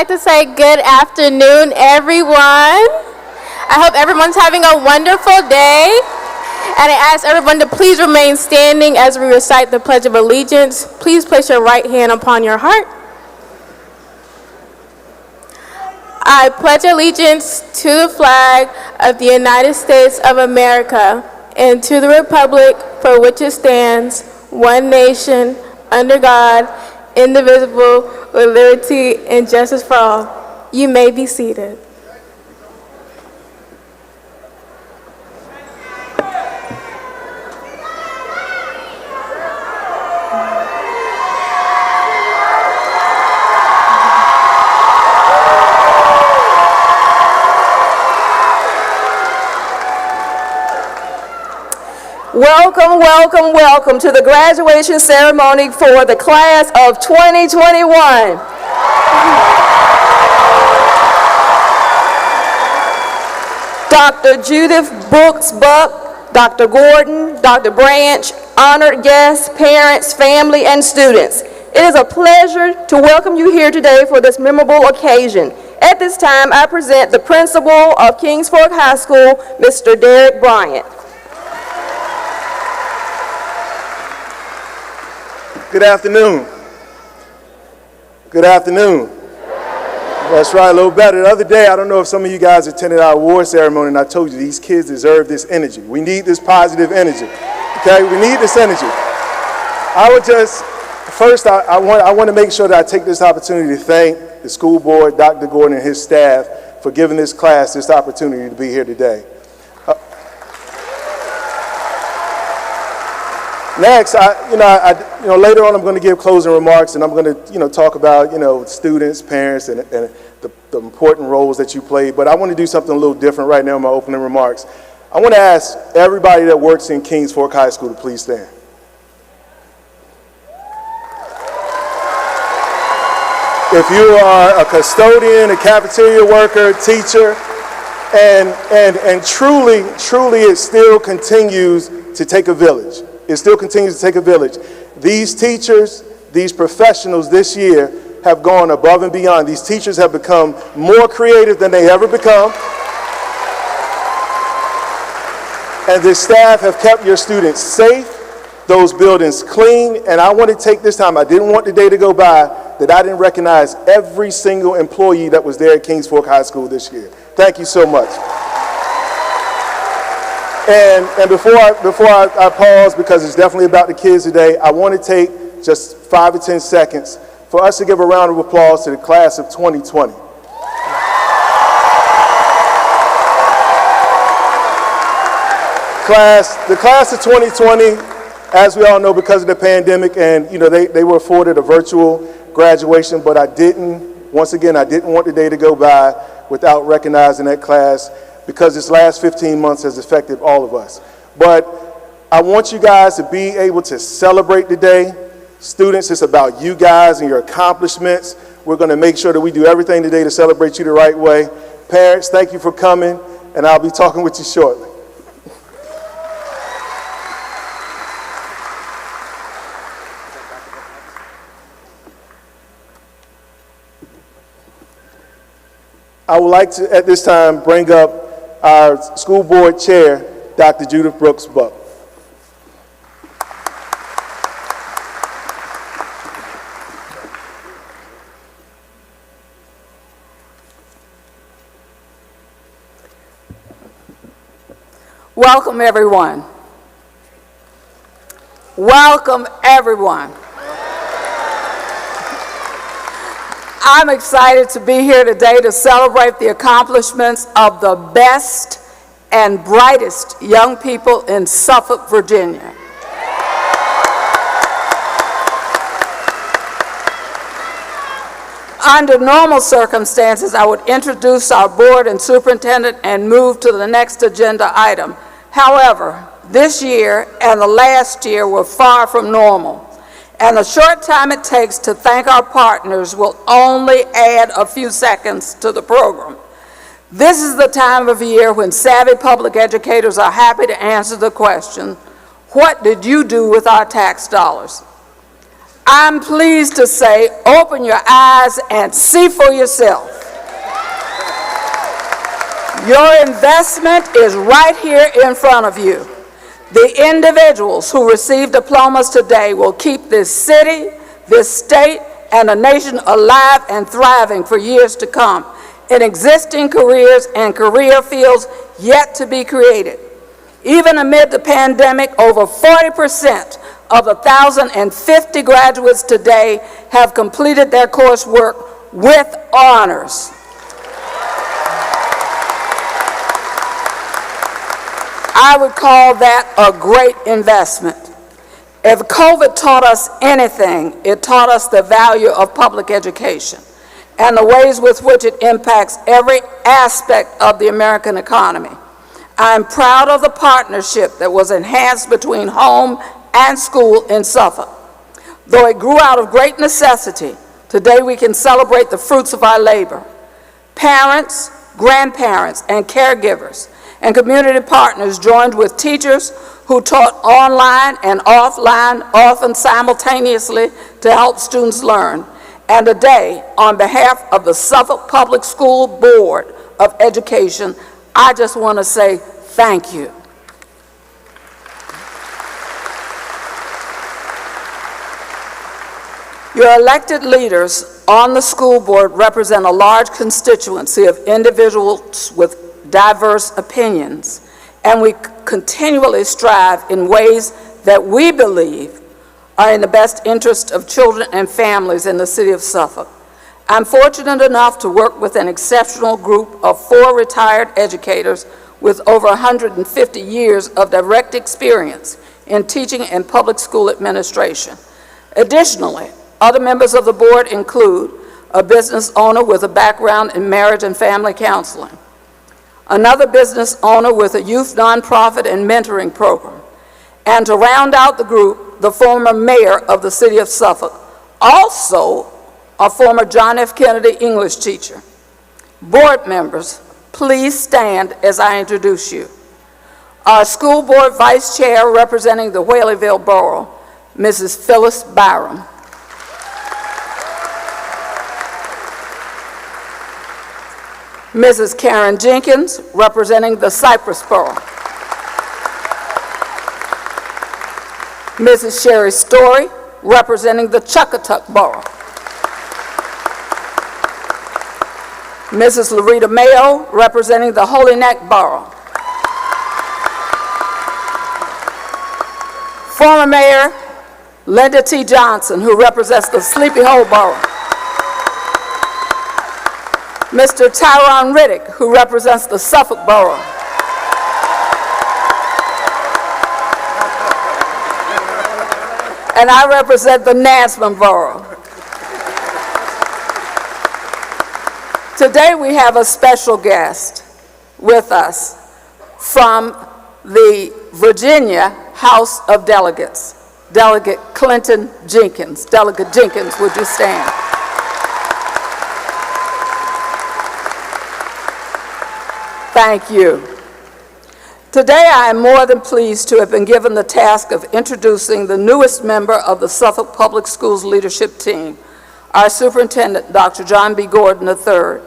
to say good afternoon, everyone. I hope everyone's having a wonderful day. And I ask everyone to please remain standing as we recite the Pledge of Allegiance. Please place your right hand upon your heart. I pledge allegiance to the flag of the United States of America and to the republic for which it stands, one nation, under God, indivisible, with liberty and justice for all. You may be seated. Welcome, welcome, welcome to the graduation ceremony for the class of 2021. Dr. Judith Brooks Buck, Dr. Gordon, Dr. Branch, honored guests, parents, family, and students. It is a pleasure to welcome you here today for this memorable occasion. At this time, I present the principal of Kings Fork High School, Mr. Derek Bryant. Good afternoon. Good afternoon. That's right, a little better. The other day, I don't know if some of you guys attended our award ceremony, and I told you these kids deserve this energy. We need this positive energy. Okay, we need this energy. I would just, first, I want to make sure that I take this opportunity to thank the school board, Dr. Gordon and his staff, for giving this class this opportunity to be here today. Next, later on I'm going to give closing remarks, and I'm going to, talk about, students, parents, and the important roles that you play. But I want to do something a little different right now in my opening remarks. I want to ask everybody that works in Kings Fork High School to please stand. If you are a custodian, a cafeteria worker, teacher, and truly it still continues to take a village. It still continues to take a village. These teachers, these professionals this year have gone above and beyond. These teachers have become more creative than they ever become. And the staff have kept your students safe, those buildings clean, and I want to take this time, I didn't want the day to go by that I didn't recognize every single employee that was there at Kings Fork High School this year. Thank you so much. And before I pause, because it's definitely about the kids today, I want to take just 5 or 10 seconds for us to give a round of applause to the class of 2020. The class of 2020, as we all know, because of the pandemic, and they were afforded a virtual graduation, but I didn't want the day to go by without recognizing that class, because this last 15 months has affected all of us. But I want you guys to be able to celebrate the day. Students, it's about you guys and your accomplishments. We're going to make sure that we do everything today to celebrate you the right way. Parents, thank you for coming, and I'll be talking with you shortly. I would like to, at this time, bring up our school board chair, Dr. Judith Brooks Buck. Welcome, everyone. Welcome, everyone. I'm excited to be here today to celebrate the accomplishments of the best and brightest young people in Suffolk, Virginia. Under normal circumstances, I would introduce our board and superintendent and move to the next agenda item. However, this year and the last year were far from normal, and the short time it takes to thank our partners will only add a few seconds to the program. This is the time of year when savvy public educators are happy to answer the question, what did you do with our tax dollars? I'm pleased to say, open your eyes and see for yourself. Your investment is right here in front of you. The individuals who receive diplomas today will keep this city, this state, and the nation alive and thriving for years to come in existing careers and career fields yet to be created. Even amid the pandemic, over 40% of the 1,050 graduates today have completed their coursework with honors. I would call that a great investment. If COVID taught us anything, it taught us the value of public education and the ways with which it impacts every aspect of the American economy. I'm proud of the partnership that was enhanced between home and school in Suffolk. Though it grew out of great necessity, today we can celebrate the fruits of our labor. Parents, grandparents, and caregivers and community partners joined with teachers who taught online and offline, often simultaneously, to help students learn. And today, on behalf of the Suffolk Public School Board of Education, I just want to say thank you. Your elected leaders on the school board represent a large constituency of individuals with diverse opinions, and we continually strive in ways that we believe are in the best interest of children and families in the city of Suffolk. I'm fortunate enough to work with an exceptional group of 4 retired educators with over 150 years of direct experience in teaching and public school administration. Additionally, other members of the board include a business owner with a background in marriage and family counseling, another business owner with a youth nonprofit and mentoring program, and to round out the group, the former mayor of the city of Suffolk, also a former John F. Kennedy English teacher. Board members, please stand as I introduce you. Our school board vice chair representing the Whaleyville Borough, Mrs. Phyllis Byram. Mrs. Karen Jenkins, representing the Cypress Borough. Mrs. Sherry Story, representing the Chuckatuck Borough. Mrs. Loretta Mayo, representing the Holy Neck Borough. Former Mayor Linda T. Johnson, who represents the Sleepy Hollow Borough. Mr. Tyron Riddick, who represents the Suffolk Borough. And I represent the Nansemond Borough. Today we have a special guest with us from the Virginia House of Delegates, Delegate Clinton Jenkins. Delegate Jenkins, would you stand? Thank you. Today I am more than pleased to have been given the task of introducing the newest member of the Suffolk Public Schools leadership team, our Superintendent, Dr. John B. Gordon III.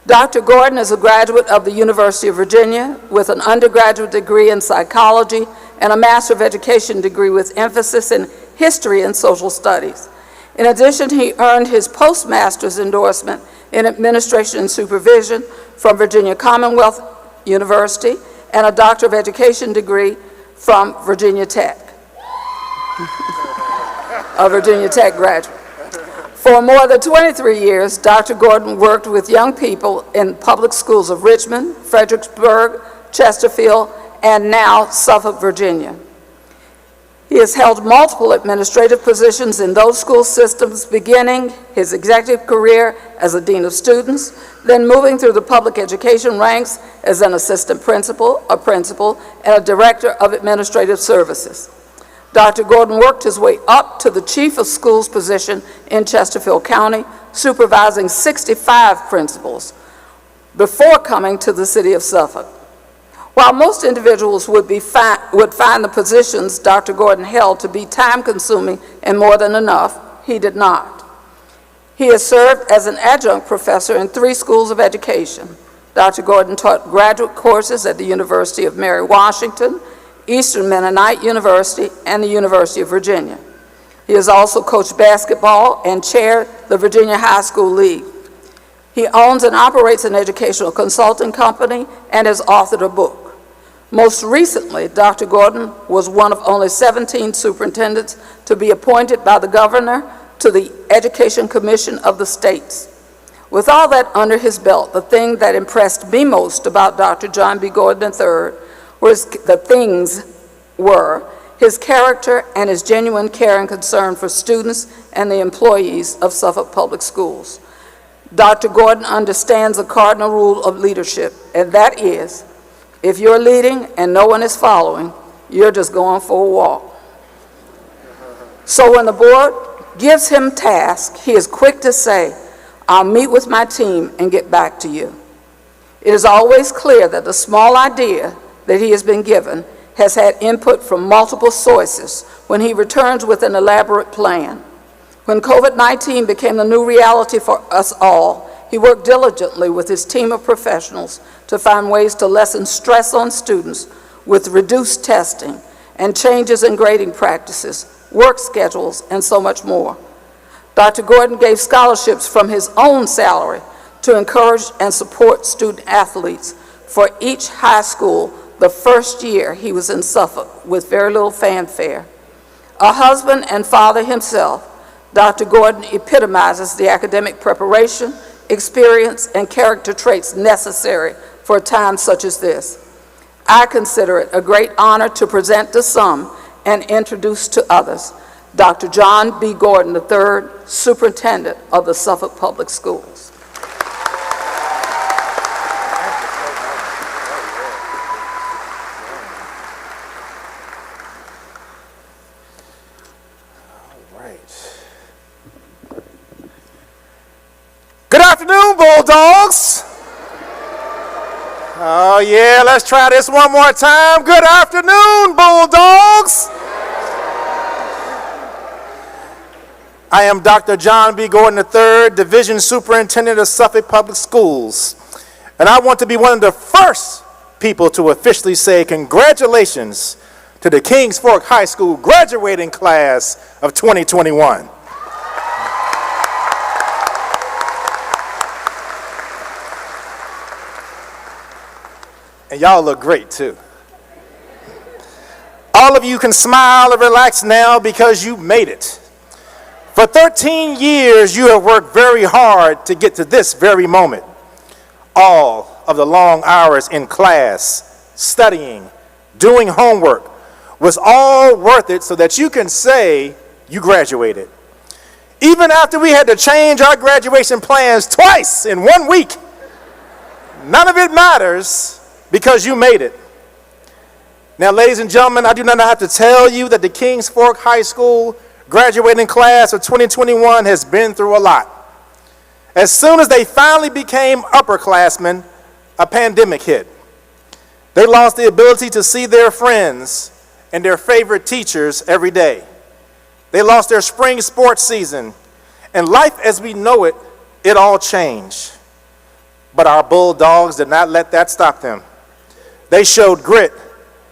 Dr. Gordon is a graduate of the University of Virginia with an undergraduate degree in psychology and a Master of Education degree with emphasis in history and social studies. In addition, he earned his postmaster's endorsement in administration and supervision from Virginia Commonwealth University and a Doctor of Education degree from Virginia Tech, a Virginia Tech graduate. For more than 23 years, Dr. Gordon worked with young people in public schools of Richmond, Fredericksburg, Chesterfield, and now Suffolk, Virginia. He has held multiple administrative positions in those school systems, beginning his executive career as a dean of students, then moving through the public education ranks as an assistant principal, a principal, and a director of administrative services. Dr. Gordon worked his way up to the chief of schools position in Chesterfield County, supervising 65 principals before coming to the city of Suffolk. While most individuals would find the positions Dr. Gordon held to be time-consuming and more than enough, he did not. He has served as an adjunct professor in 3 schools of education. Dr. Gordon taught graduate courses at the University of Mary Washington, Eastern Mennonite University, and the University of Virginia. He has also coached basketball and chaired the Virginia High School League. He owns and operates an educational consulting company and has authored a book. Most recently, Dr. Gordon was one of only 17 superintendents to be appointed by the governor to the Education Commission of the states. With all that under his belt, the thing that impressed me most about Dr. John B. Gordon III were his character and his genuine care and concern for students and the employees of Suffolk Public Schools. Dr. Gordon understands the cardinal rule of leadership, and that is, if you're leading and no one is following, you're just going for a walk. So when the board gives him tasks, he is quick to say, "I'll meet with my team and get back to you." It is always clear that the small idea that he has been given has had input from multiple sources when he returns with an elaborate plan. When COVID-19 became the new reality for us all, he worked diligently with his team of professionals to find ways to lessen stress on students with reduced testing and changes in grading practices, work schedules, and so much more. Dr. Gordon gave scholarships from his own salary to encourage and support student athletes for each high school the first year he was in Suffolk with very little fanfare. A husband and father himself, Dr. Gordon epitomizes the academic preparation, experience, and character traits necessary for a time such as this. I consider it a great honor to present to some and introduce to others Dr. John B. Gordon III, Superintendent of the Suffolk Public Schools. Good afternoon, Bulldogs. Oh yeah, let's try this one more time. Good afternoon, Bulldogs. I am Dr. John B. Gordon III, Division Superintendent of Suffolk Public Schools. And I want to be one of the first people to officially say congratulations to the Kings Fork High School graduating class of 2021. And y'all look great too. All of you can smile and relax now because you made it. For 13 years, you have worked very hard to get to this very moment. All of the long hours in class, studying, doing homework, was all worth it so that you can say you graduated. Even after we had to change our graduation plans twice in 1 week, none of it matters because you made it. Now, ladies and gentlemen, I do not have to tell you that the Kings Fork High School graduating class of 2021 has been through a lot. As soon as they finally became upperclassmen, a pandemic hit. They lost the ability to see their friends and their favorite teachers every day. They lost their spring sports season, and life as we know it, it all changed. But our Bulldogs did not let that stop them. They showed grit,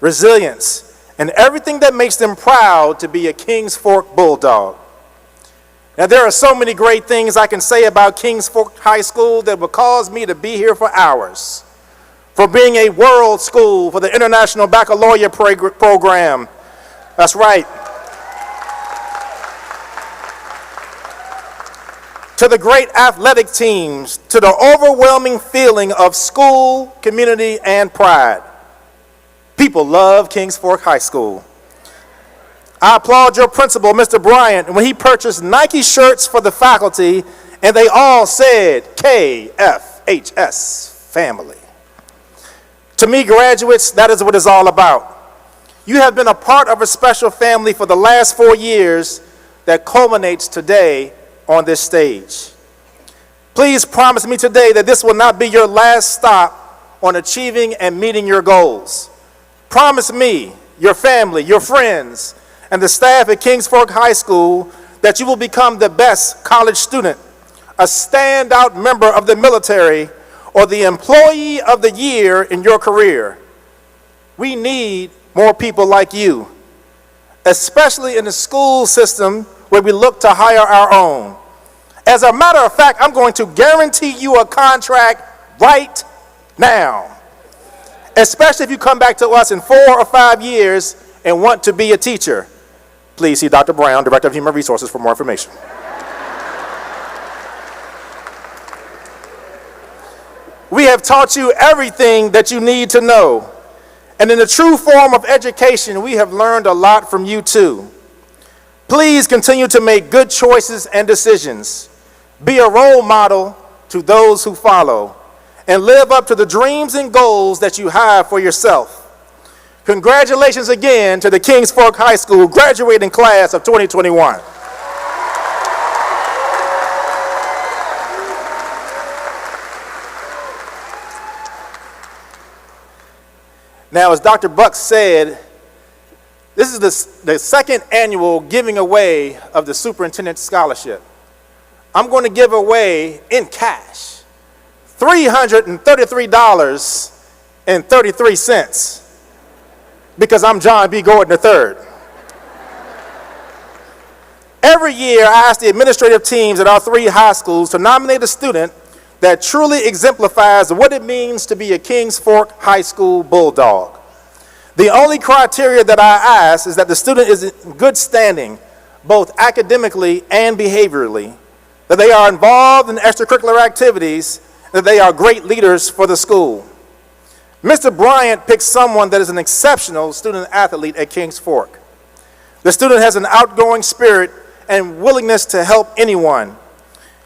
resilience, and everything that makes them proud to be a Kings Fork Bulldog. Now, there are so many great things I can say about Kings Fork High School that would cause me to be here for hours. For being a world school for the International Baccalaureate program. That's right. To the great athletic teams, to the overwhelming feeling of school, community, and pride. People love Kings Fork High School. I applaud your principal, Mr. Bryant, when he purchased Nike shirts for the faculty, and they all said KFHS, family. To me, graduates, that is what it's all about. You have been a part of a special family for the last 4 years that culminates today on this stage. Please promise me today that this will not be your last stop on achieving and meeting your goals. Promise me, your family, your friends, and the staff at Kings Fork High School that you will become the best college student, a standout member of the military, or the employee of the year in your career. We need more people like you, especially in the school system where we look to hire our own. As a matter of fact, I'm going to guarantee you a contract right now, especially if you come back to us in 4 or 5 years and want to be a teacher. Please see Dr. Brown, Director of Human Resources, for more information. We have taught you everything that you need to know. And in the true form of education, we have learned a lot from you too. Please continue to make good choices and decisions. Be a role model to those who follow, and live up to the dreams and goals that you have for yourself. Congratulations again to the Kings Fork High School graduating class of 2021. Now, as Dr. Buck said, this is the second annual giving away of the Superintendent Scholarship. I'm going to give away in cash $333.33 because I'm John B. Gordon III. Every year, I ask the administrative teams at our 3 high schools to nominate a student that truly exemplifies what it means to be a Kings Fork High School Bulldog. The only criteria that I ask is that the student is in good standing, both academically and behaviorally, that they are involved in extracurricular activities, that they are great leaders for the school. Mr. Bryant picked someone that is an exceptional student athlete at Kings Fork. The student has an outgoing spirit and willingness to help anyone.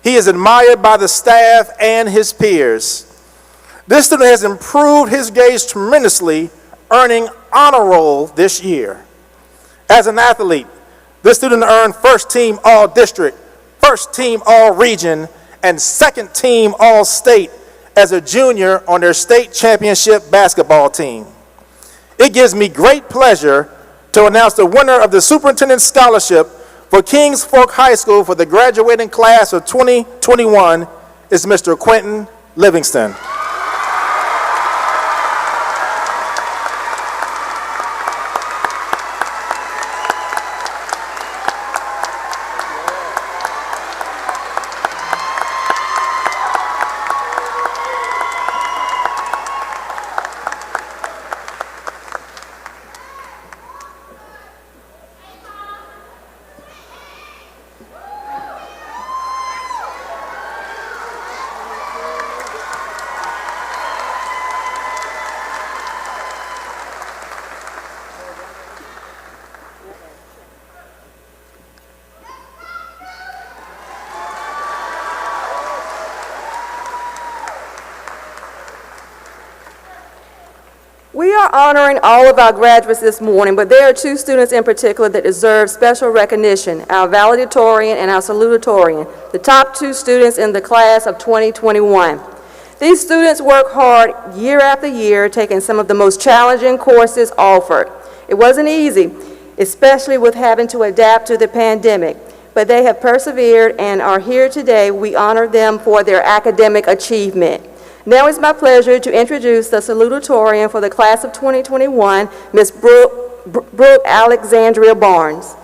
He is admired by the staff and his peers. This student has improved his grades tremendously, earning honor roll this year. As an athlete, this student earned first team all-district, first team all-region, and second team all-state as a junior on their state championship basketball team. It gives me great pleasure to announce the winner of the Superintendent Scholarship for Kings Fork High School for the graduating class of 2021 is Mr. Quentin Livingston. We are honoring all of our graduates this morning, but there are 2 students in particular that deserve special recognition, our valedictorian and our salutatorian, the top 2 students in the class of 2021. These students work hard year after year, taking some of the most challenging courses offered. It wasn't easy, especially with having to adapt to the pandemic, but they have persevered and are here today. We honor them for their academic achievement. Now it's my pleasure to introduce the salutatorian for the class of 2021, Ms. Brooke Alexandria Barnes.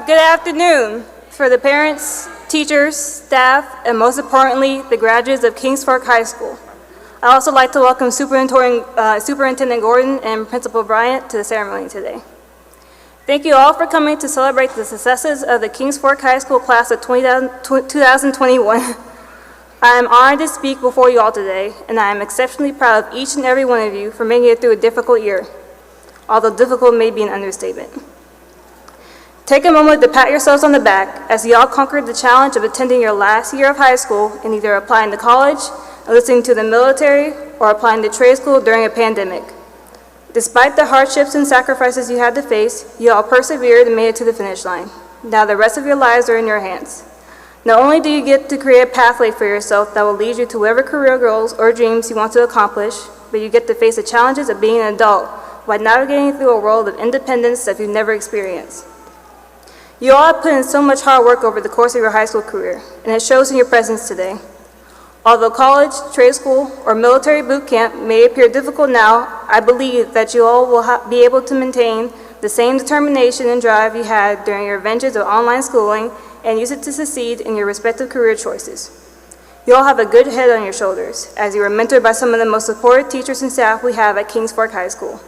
Good afternoon. For the parents, teachers, staff, and most importantly, the graduates of Kings Fork High School. I'd also like to welcome Superintendent Gordon and Principal Bryant to the ceremony today. Thank you all for coming to celebrate the successes of the Kings Fork High School class of 2021. I am honored to speak before you all today, and I am exceptionally proud of each and every one of you for making it through a difficult year, although difficult may be an understatement. Take a moment to pat yourselves on the back as you all conquered the challenge of attending your last year of high school and either applying to college, enlisting to the military, or applying to trade school during a pandemic. Despite the hardships and sacrifices you had to face, you all persevered and made it to the finish line. Now the rest of your lives are in your hands. Not only do you get to create a pathway for yourself that will lead you to whatever career goals or dreams you want to accomplish, but you get to face the challenges of being an adult while navigating through a world of independence that you've never experienced. You all have put in so much hard work over the course of your high school career, and it shows in your presence today. Although college, trade school, or military boot camp may appear difficult now, I believe that you all will be able to maintain the same determination and drive you had during your adventures of online schooling and use it to succeed in your respective career choices. You all have a good head on your shoulders, as you were mentored by some of the most supportive teachers and staff we have at Kings Fork High School.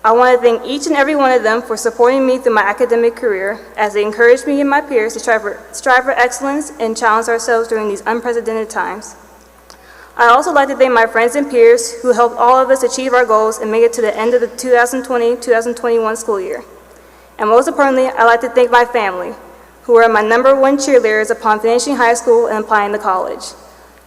I want to thank each and every one of them for supporting me through my academic career, as they encouraged me and my peers to strive for excellence and challenge ourselves during these unprecedented times. I'd also like to thank my friends and peers who helped all of us achieve our goals and make it to the end of the 2020-2021 school year. And most importantly, I'd like to thank my family, who are my #1 cheerleaders upon finishing high school and applying to college.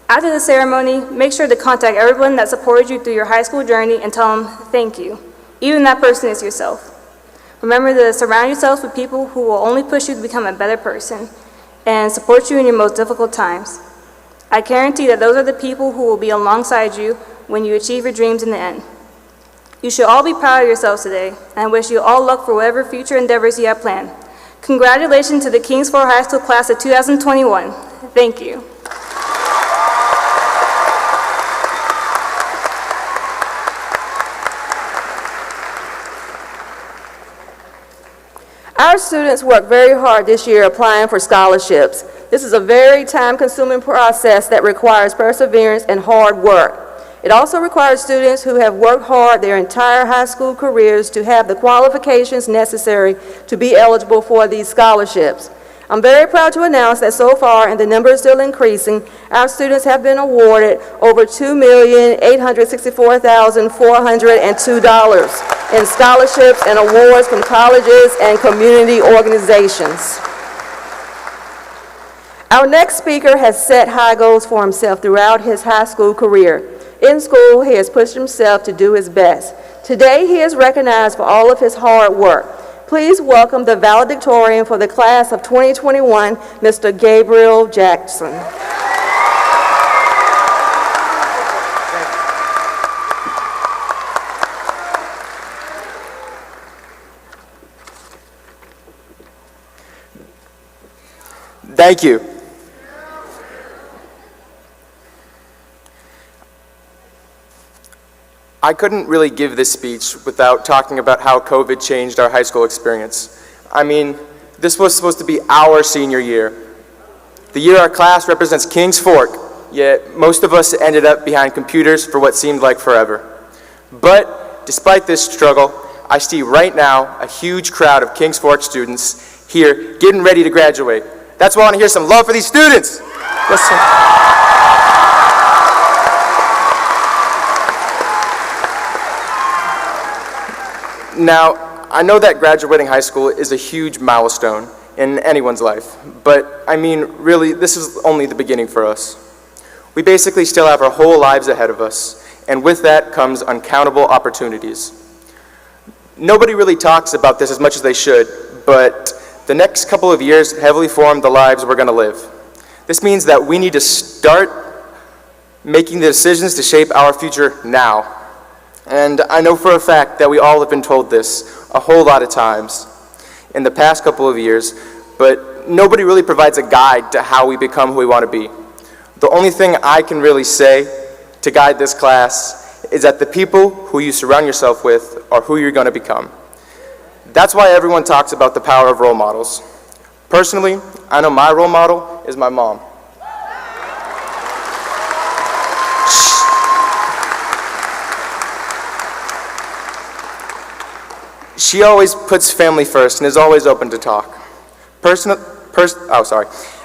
After the ceremony, make sure to contact everyone that supported you through your high school journey and tell them thank you. Even that person is yourself. Remember to surround yourself with people who will only push you to become a better person and support you in your most difficult times. I guarantee that those are the people who will be alongside you when you achieve your dreams in the end. You should all be proud of yourselves today, and I wish you all luck for whatever future endeavors you have planned. Congratulations to the Kings Fork High School class of 2021. Thank you. Our students work very hard this year applying for scholarships. This is a very time-consuming process that requires perseverance and hard work. It also requires students who have worked hard their entire high school careers to have the qualifications necessary to be eligible for these scholarships. I'm very proud to announce that so far, and the number is still increasing, our students have been awarded over $2,864,402 in scholarships and awards from colleges and community organizations. Our next speaker has set high goals for himself throughout his high school career. In school, he has pushed himself to do his best. Today, he is recognized for all of his hard work. Please welcome the valedictorian for the class of 2021, Mr. Gabriel Jackson. Thank you. I couldn't really give this speech without talking about how COVID changed our high school experience. I mean, this was supposed to be our senior year. The year our class represents Kings Fork, yet most of us ended up behind computers for what seemed like forever. But despite this struggle, I see right now a huge crowd of Kings Fork students here getting ready to graduate. That's why I want to hear some love for these students. Yes, sir. Now, I know that graduating high school is a huge milestone in anyone's life, but I mean, really, this is only the beginning for us. We basically still have our whole lives ahead of us, and with that comes uncountable opportunities. Nobody really talks about this as much as they should, but the next couple of years heavily form the lives we're going to live. This means that we need to start making the decisions to shape our future now. And I know for a fact that we all have been told this a whole lot of times in the past couple of years, but nobody really provides a guide to how we become who we want to be. The only thing I can really say to guide this class is that the people who you surround yourself with are who you're going to become. That's why everyone talks about the power of role models. Personally, I know my role model is my mom. She always puts family first and is always open to talk.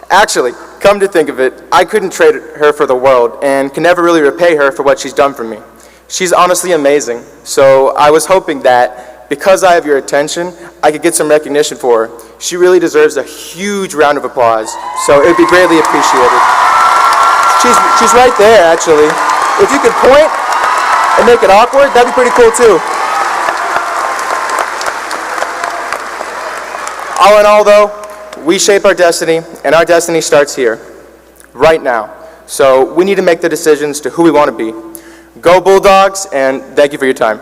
Actually, come to think of it, I couldn't trade her for the world and can never really repay her for what she's done for me. She's honestly amazing, so I was hoping that because I have your attention, I could get some recognition for her. She really deserves a huge round of applause, so it would be greatly appreciated. She's right there, actually. If you could point and make it awkward, that'd be pretty cool too. All in all though, We shape our destiny, and our destiny starts here, right now. So we need to make the decisions to who we want to be. Go Bulldogs, and thank you for your time.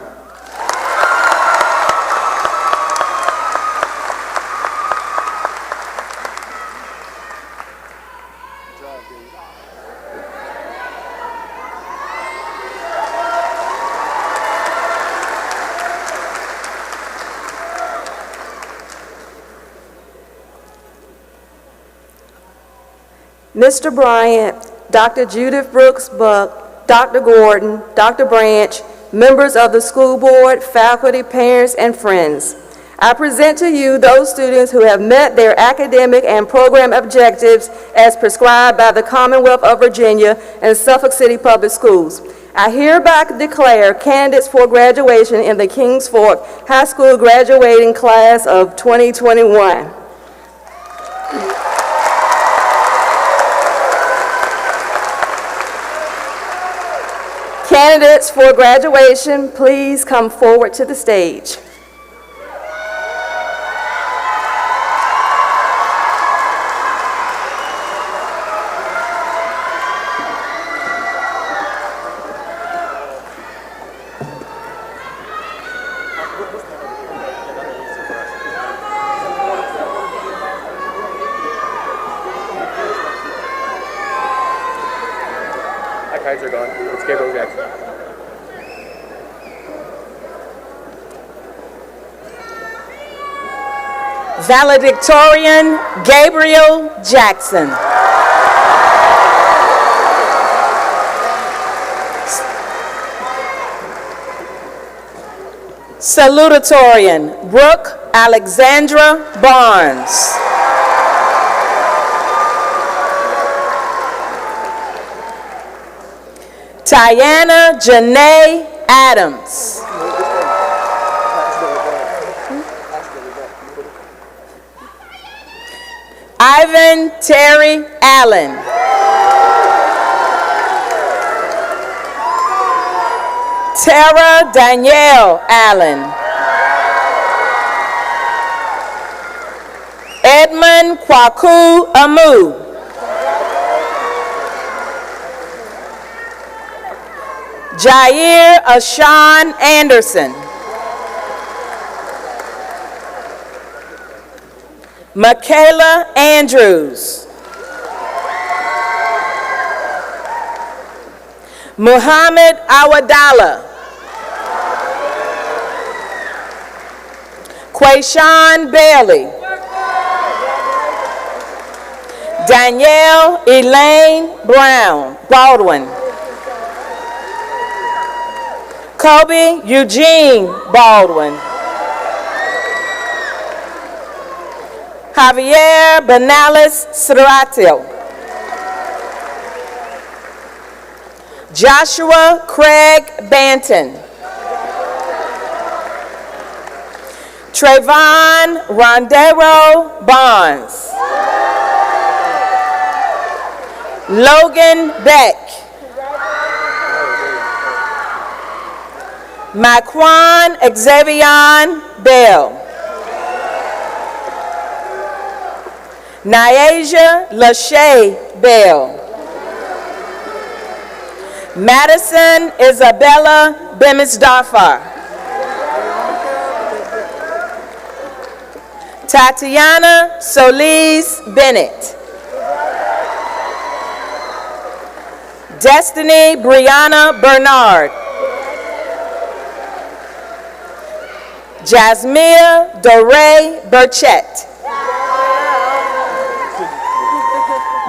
Mr. Bryant, Dr. Judith Brooks Buck, Dr. Gordon, Dr. Branch, members of the school board, faculty, parents, and friends. I present to you those students who have met their academic and program objectives as prescribed by the Commonwealth of Virginia and Suffolk City Public Schools. I hereby declare candidates for graduation in the Kings Fork High School graduating class of 2021. Candidates for graduation, please come forward to the stage. My cards are gone. Let's get those guys. Valedictorian Gabriel Jackson. Salutatorian Brooke Alexandra Barnes. Tiana Janae Adams. Ivan Terry Allen. Tara Danielle Allen. Edmund Kwaku Amu. Jair Ashan Anderson. Michaela Andrews. Muhammad Awadala. Quayshawn Bailey. Danielle Elaine Baldwin. Kobe Eugene Baldwin. Javier Benales Serratio. Joshua Craig Banton. Trayvon Rondero Bonds. Logan Beck. Maquan Xavion Bell. Nyasia Lachey Bell. Madison Isabella Bemisdafar. Tatiana Solis Bennett. Destiny Brianna Bernard. Jasmia Doré Burchett.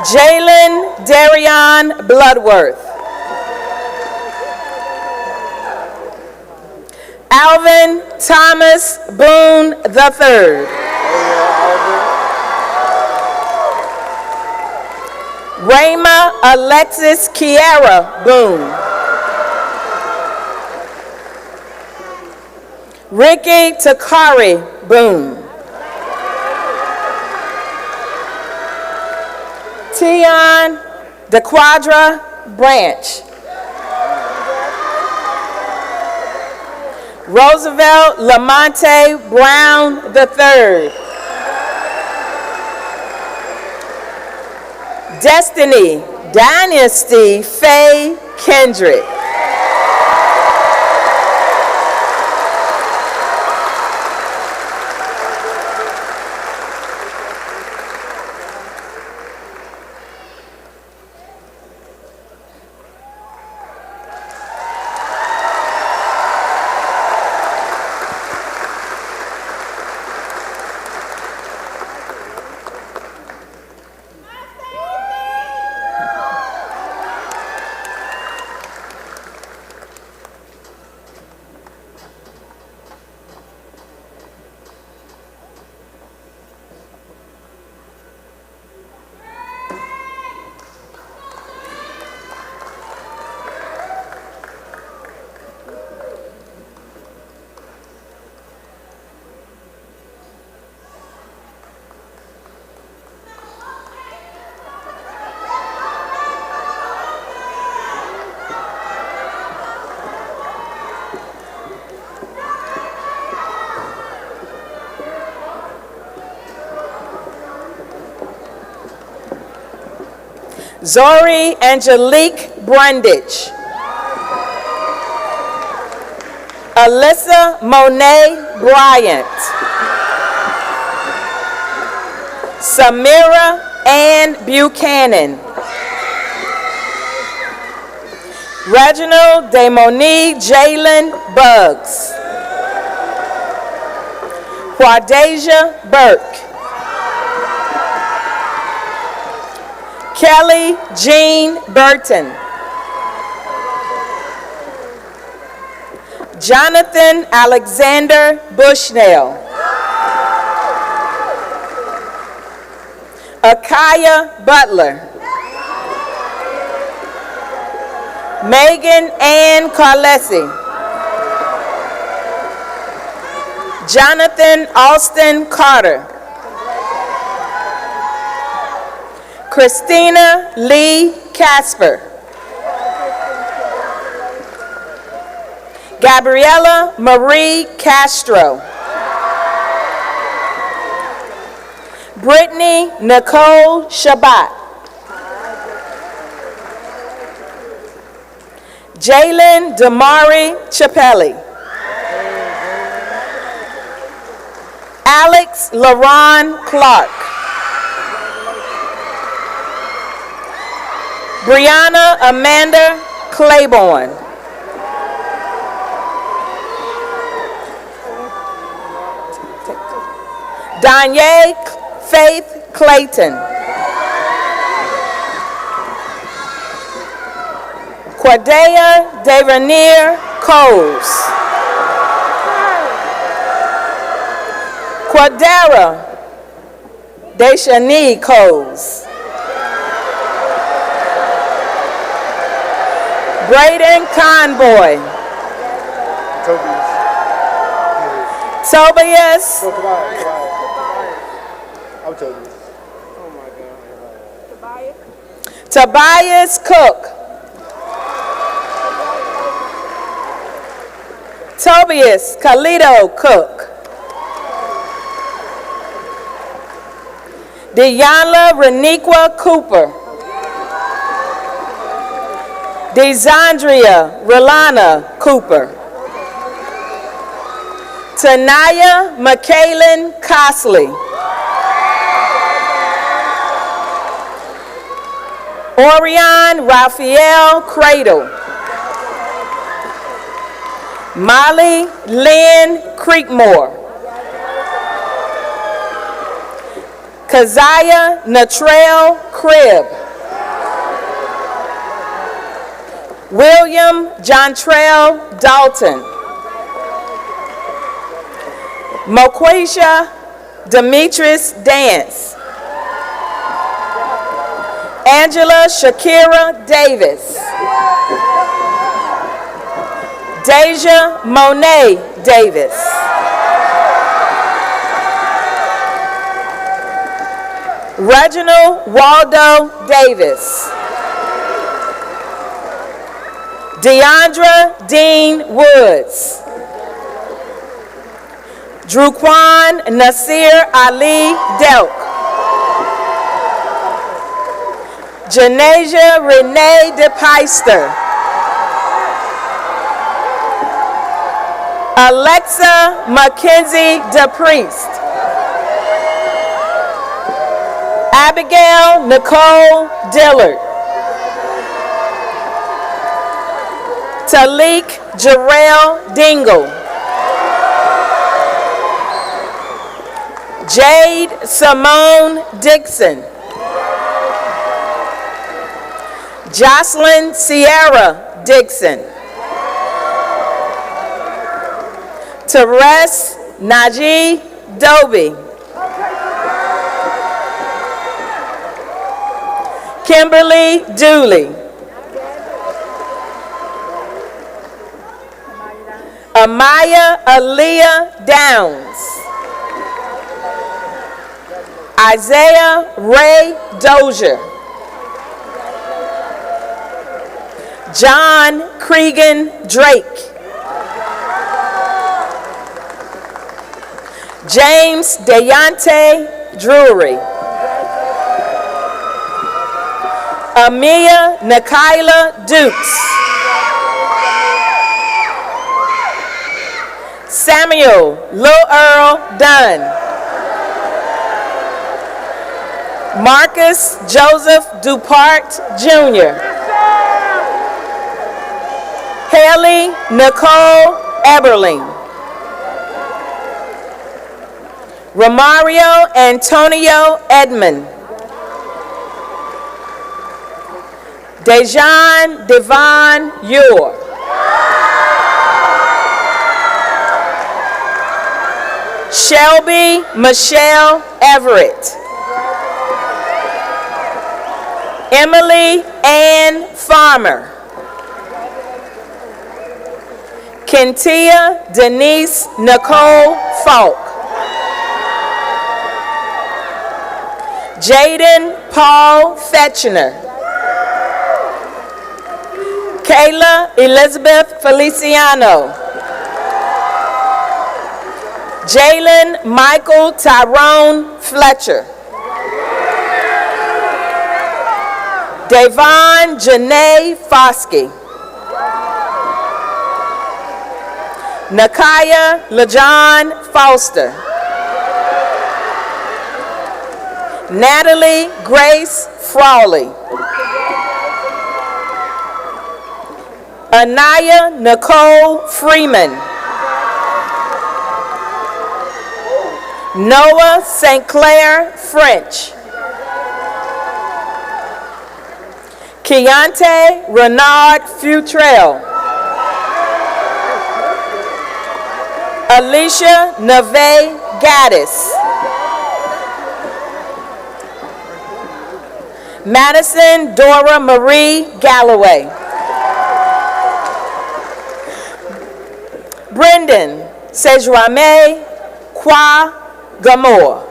Jalen Darion Bloodworth. Alvin Thomas Boone III. Rayma Alexis Kiara Boone. Ricky Takari Boone. Tion DeQuadra Branch. Roosevelt Lamonte Brown III. Destiny Dynasty Faye Kendrick. Zori Angelique Brundage. Alyssa Monet Bryant. Samira Ann Buchanan. Reginald Demoni Jalen Buggs. Quadasia Burke. Kelly Jean Burton. Jonathan Alexander Bushnell. Akaya Butler. Megan Ann Carlesi. Jonathan Austin Carter. Christina Lee Casper. Gabriella Marie Castro. Brittany Nicole Shabbat. Jalen Damari Chappelli. Alex LaRon Clark. Brianna Amanda Claiborne. Danye Faith Clayton. Quadea Devernier Coles. Quadera Deshani Coles. Braden Conboy. Tobias. Tobias Cook. Tobias Khalito Cook. Deyanla Reniqua Cooper. Desandria Rolana Cooper. Tanaya McKaylin Cosley. Orion Raphael Cradle. Molly Lynn Creekmore. Keziah Natrell Cribb. William Jontrell Dalton. Moquisha Demetrius Dance. Angela Shakira Davis. Deja Monet Davis. Reginald Waldo Davis. Deandra Dean Woods. Druquan Nasir Ali Delk. Janasia Renee DePeister. Alexa Mackenzie DePriest. Abigail Nicole Dillard. Talik Jarrell Dingle. Jade Simone Dixon. Jocelyn Sierra Dixon. Teres Najee Doby. Kimberly Dooley. Amaya Aaliyah Downs. Isaiah Ray Dozier. John Cregan Drake. James Deontay Drury. Amia Nikayla Dukes. Samuel Lil Earl Dunn. Marcus Joseph Dupart Jr. Haley Nicole Eberling. Romario Antonio Edmond. Dejan Devon Ure. Shelby Michelle Everett. Emily Ann Farmer. Kentia Denise Nicole Falk. Jaden Paul Fetchner. Kayla Elizabeth Feliciano. Jalen Michael Tyrone Fletcher. Devon Janae Foskey. Nakaya LaJohn Foster. Natalie Grace Frawley. Anaya Nicole Freeman. Noah St. Clair French. Keontae Renard Futrell. Alicia Neve Gaddis. Madison Dora Marie Galloway. Brendan Sejwame Kwa Gamor.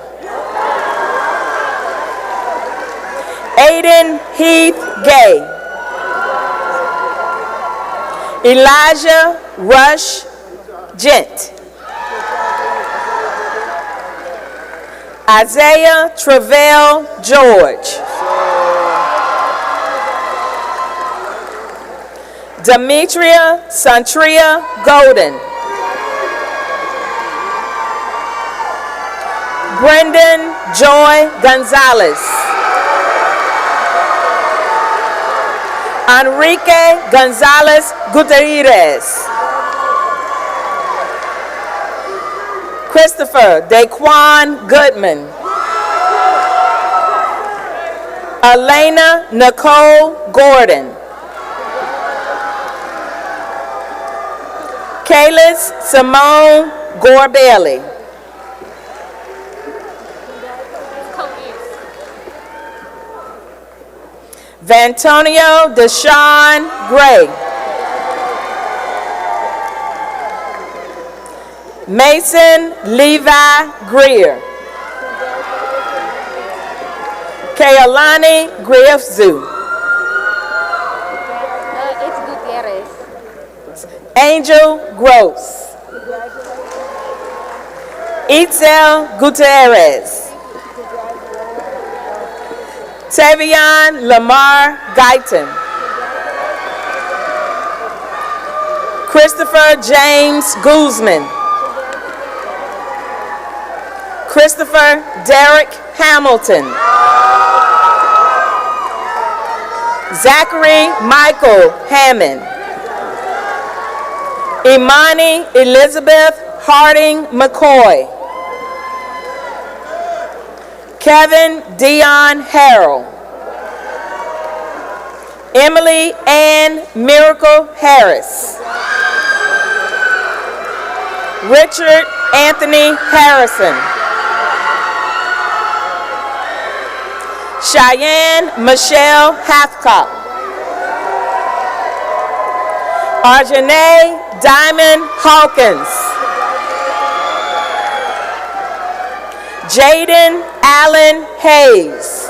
Aiden Heath Gay. Elijah Rush Gent. Isaiah Travell George. Demetria Santria Golden. Brendan Joy Gonzalez. Enrique Gonzalez Gutierrez. Christopher Daquan Goodman. Elena Nicole Gordon. Kaylis Simone Gore-Bailey. Vantonio Deshawn Gray. Mason Levi Greer. Kaylani Griffzu. It's Gutierrez. Angel Gross. Itzel Gutierrez. Tavion Lamar Guyton. Christopher James Guzman. Christopher Derek Hamilton. Zachary Michael Hammond. Imani Elizabeth Harding McCoy. Kevin Dion Harrell. Emily Ann Miracle Harris. Richard Anthony Harrison. Cheyenne Michelle Hathcock. Arjanae Diamond Hawkins. Jaden Allen Hayes.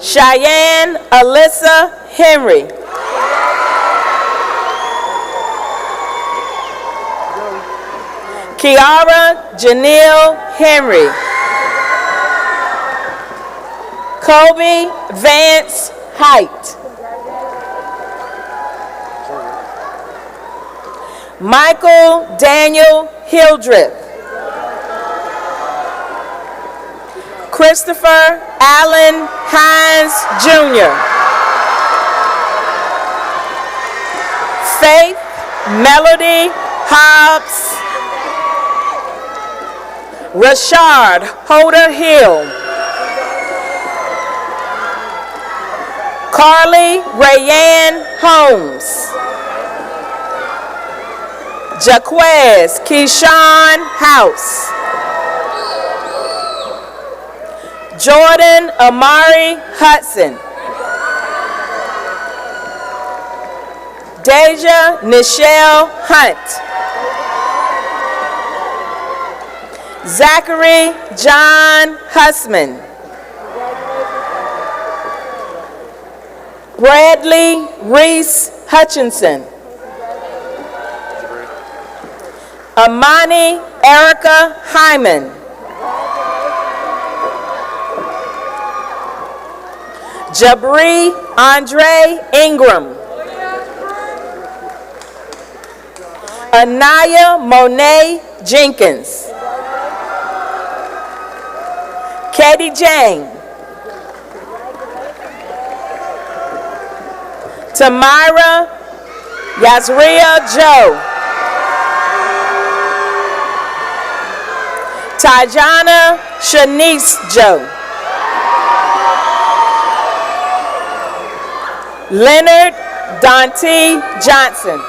Cheyenne Alyssa Henry. Kiara Janelle Henry. Kobe Vance Height. Michael Daniel Hildreth. Christopher Allen Hines Jr. Faith Melody Hobbs. Rashard Holder Hill. Carly Rayanne Holmes. Jaquez Keyshawn House. Jordan Amari Hudson. Deja Nichelle Hunt. Zachary John Hussman. Bradley Reese Hutchinson. Amani Erica Hyman. Jabri Andre Ingram. Anaya Monet Jenkins. Katie Jane. Tamara Yazria Joe. Tajana Shanice Joe. Leonard Dante Johnson.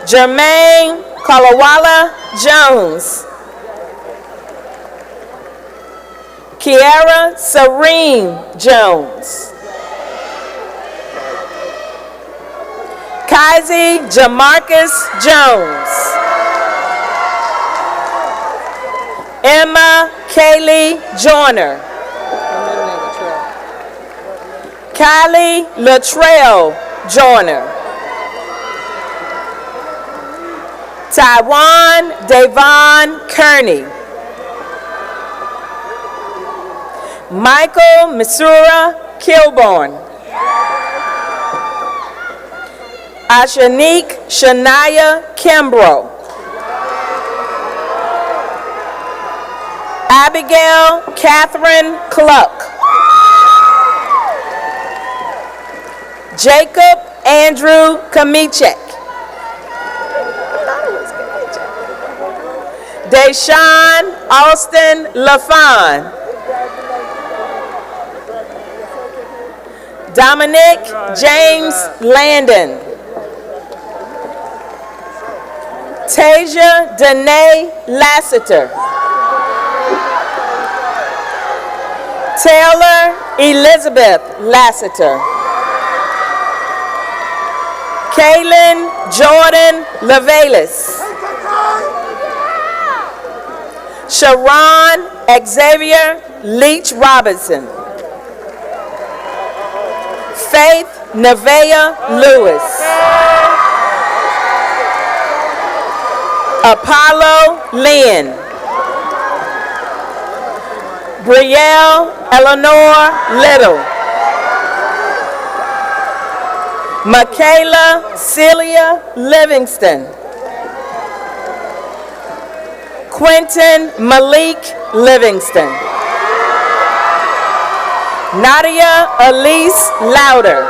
Jermaine Kalawala Jones. Kiara Serene Jones. Kazi Jamarcus Jones. Emma Kaylee Joyner. Kylie Latrell Joyner. Taiwan Devon Kearney. Michael Missoura Kilborn. Ashanique Shania Kimbrough. Abigail Catherine Cluck. Jacob Andrew Kamichek. Deshaun Austin LaFon. Dominic James Landon. Tasia Danae Lassiter. Taylor Elizabeth Lassiter. Kaylin Jordan Lavelis. Sharon Xavier Leach Robinson. Faith Nevaeh Lewis. Apollo Lynn. Brielle Eleanor Little. Michaela Celia Livingston. Quentin Malik Livingston. Nadia Elise Louder.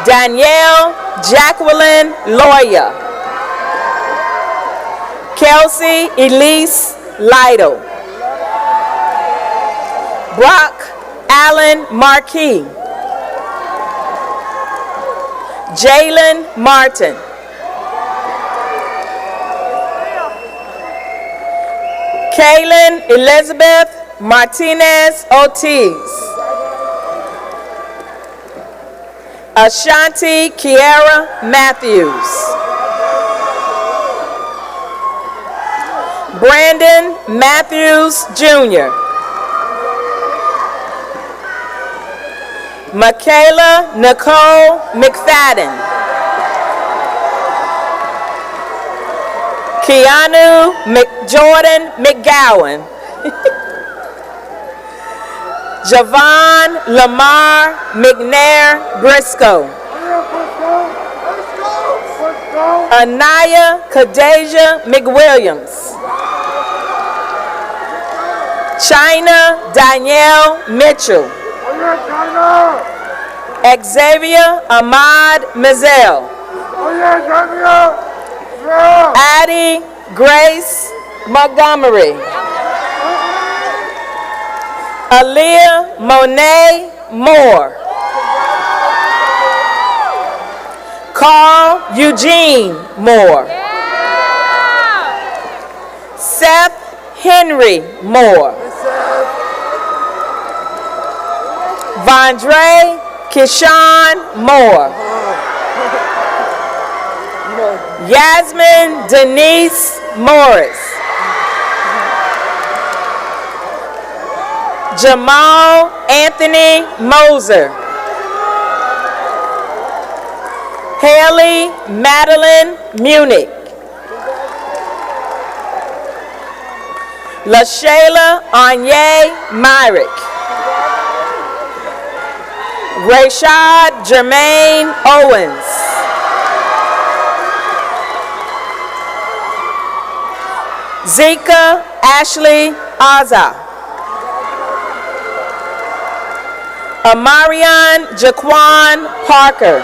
Danielle Jacqueline Loya. Kelsey Elise Lytle. Brock Allen Marquis. Jalen Martin. Kaylin Elizabeth Martinez Ortiz. Ashanti Kiara Matthews. Brandon Matthews Jr. Michaela Nicole McFadden. Keanu Jordan McGowan. Javon Lamar McNair Briscoe. Anaya Kadeja McWilliams. China Danielle Mitchell. Xavier Ahmad Mazel. Addie Grace Montgomery. Aaliyah Monet Moore. Carl Eugene Moore. Seth Henry Moore. Vondre Kishan Moore. Yasmin Denise Morris. Jamal Anthony Moser. Haley Madeline Munich. LaShayla Anye Myrick. Rashad Jermaine Owens. Zika Ashley Aza. Amarion Jaquan Parker.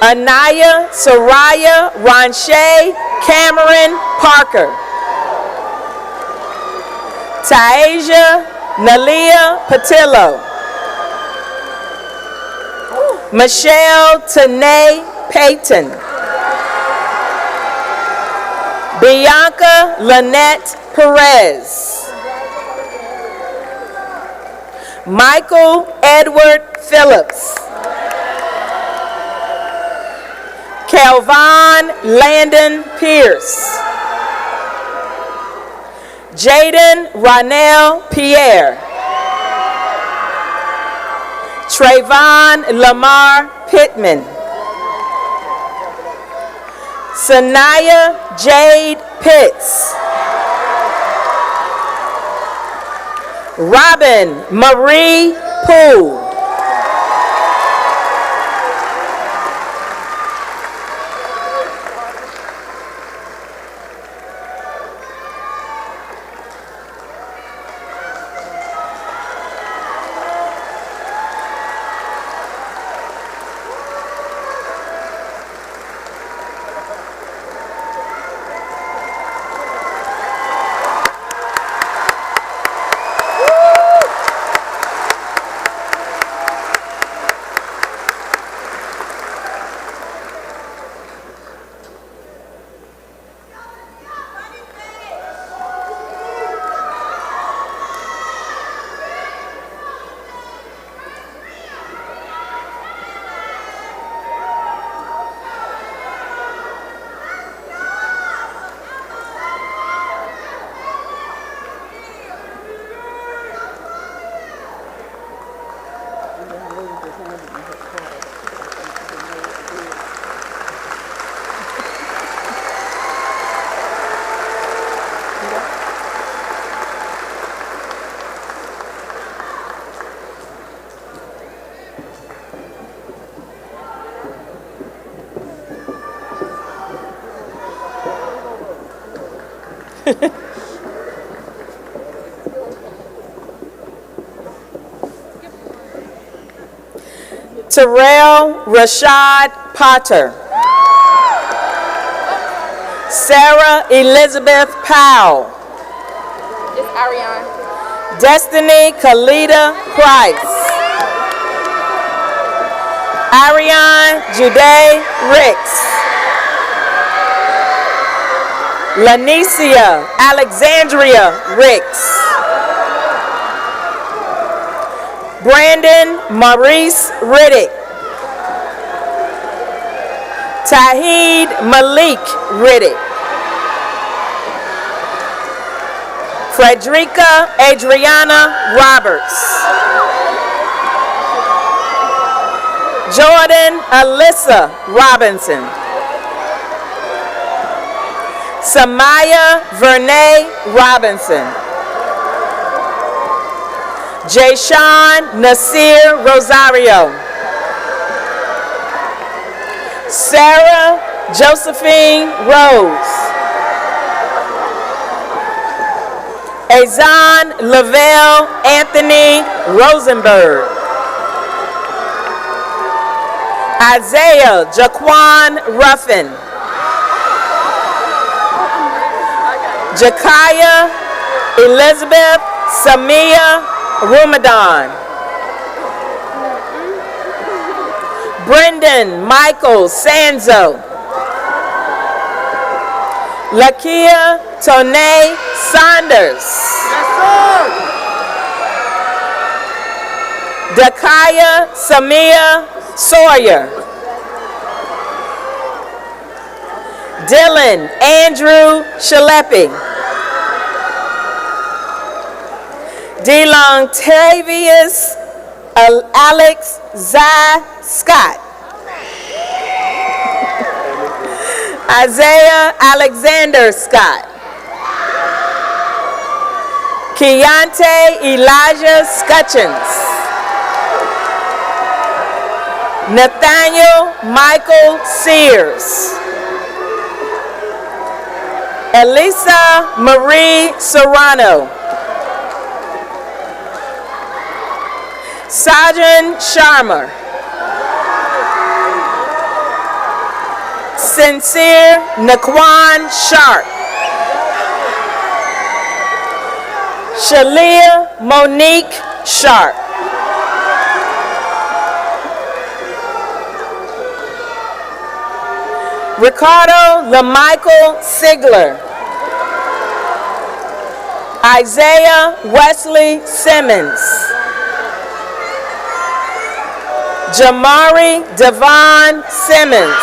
Anaya Soraya Ronche Cameron Parker. Taisha Nalia Patillo. Michelle Tanae Payton. Bianca Lynette Perez. Michael Edward Phillips. Calvin Landon Pierce. Jaden Ronell Pierre. Trayvon Lamar Pittman. Sanaya Jade Pitts. Robin Marie Poole. Terrell Rashad Potter. Sarah Elizabeth Powell. It's Ariane. Destiny Kalita Price. Ariane Juday Ricks. Lanicia Alexandria Ricks. Brandon Maurice Riddick. Tahid Malik Riddick. Frederica Adriana Roberts. Jordan Alyssa Robinson. Samaya Vernay Robinson. Jayshawn Nasir Rosario. Sarah Josephine Rose. Azan Lavelle Anthony Rosenberg. Isaiah Jaquan Ruffin. Jakaya Elizabeth Samia Ramadan. Brendan Michael Sanzo. Lakia Tone Saunders. Dakaya Samia Sawyer. Dylan Andrew Shalepi. DeLongtavius Alex Zai Scott. Isaiah Alexander Scott. Keontae Elijah Scutchins. Nathaniel Michael Sears. Elisa Marie Serrano. Sajan Sharma. Sincere Naquan Sharp. Shalia Monique Sharp. Ricardo LaMichael Sigler. Isaiah Wesley Simmons. Jamari Devon Simmons.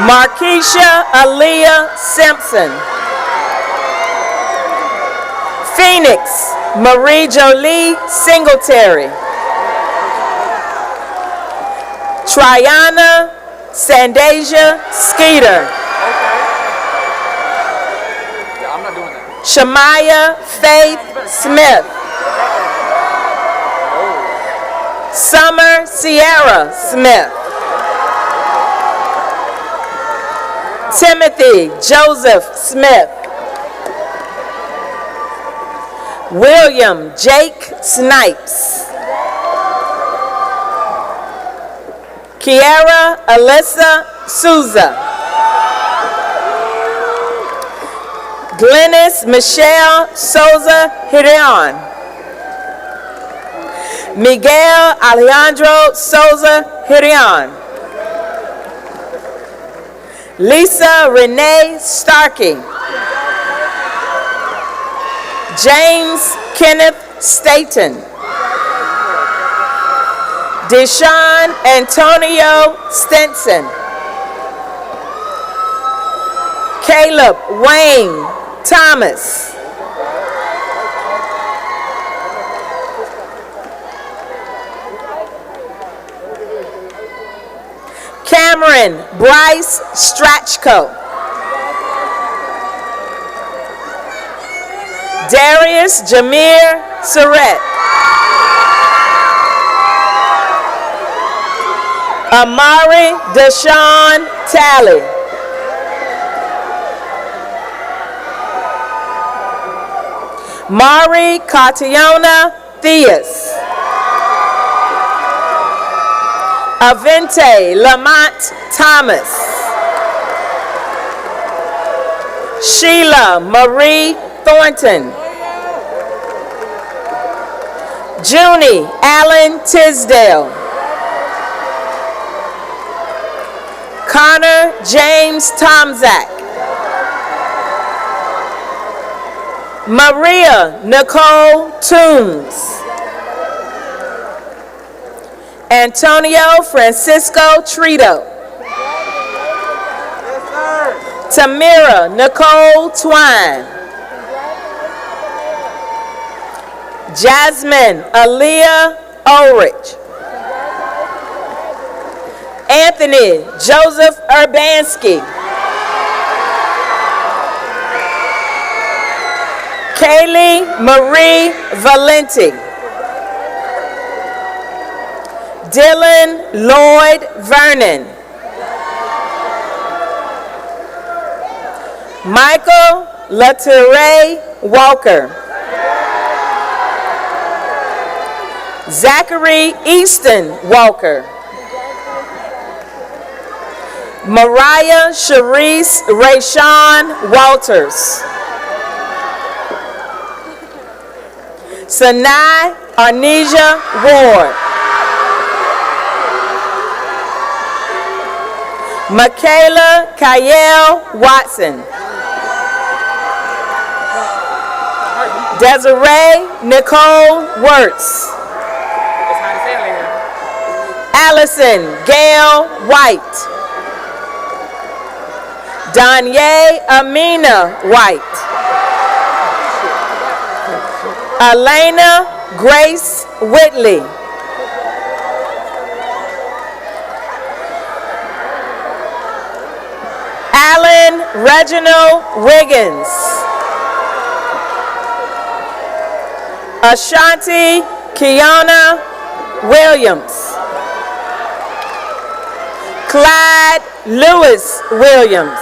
Markeisha Aaliyah Simpson. Phoenix Marie Jolie Singletary. Triana Sandasia Skeeter. Shamaya Faith Smith. Summer Sierra Smith. Timothy Joseph Smith. William Jake Snipes. Kiara Alyssa Souza. Glennis Michelle Souza Hirion. Miguel Alejandro Souza Hirion. Lisa Renee Starkey. James Kenneth Staten. Deshaun Antonio Stinson. Caleb Wayne Thomas. Cameron Bryce Strachko. Darius Jameer Surrett. Amari Deshaun Talley. Mari Cationa Theus. Avente Lamont Thomas. Sheila Marie Thornton. Junie Allen Tisdale. Connor James Tomzak. Maria Nicole Toombs. Antonio Francisco Trito. Tamira Nicole Twine. Jasmine Aaliyah Ulrich. Anthony Joseph Urbanski. Kaylee Marie Valenti. Dylan Lloyd Vernon. Michael Latoure Walker. Zachary Easton Walker. Mariah Sharice Rayshawn Walters. Sanai Arnesia Ward. Michaela Kyle Watson. Desiree Nicole Wirtz. Allison Gail White. Danye Amina White. Elena Grace Whitley. Alan Reginald Wiggins. Ashanti Kiana Williams. Clyde Lewis Williams.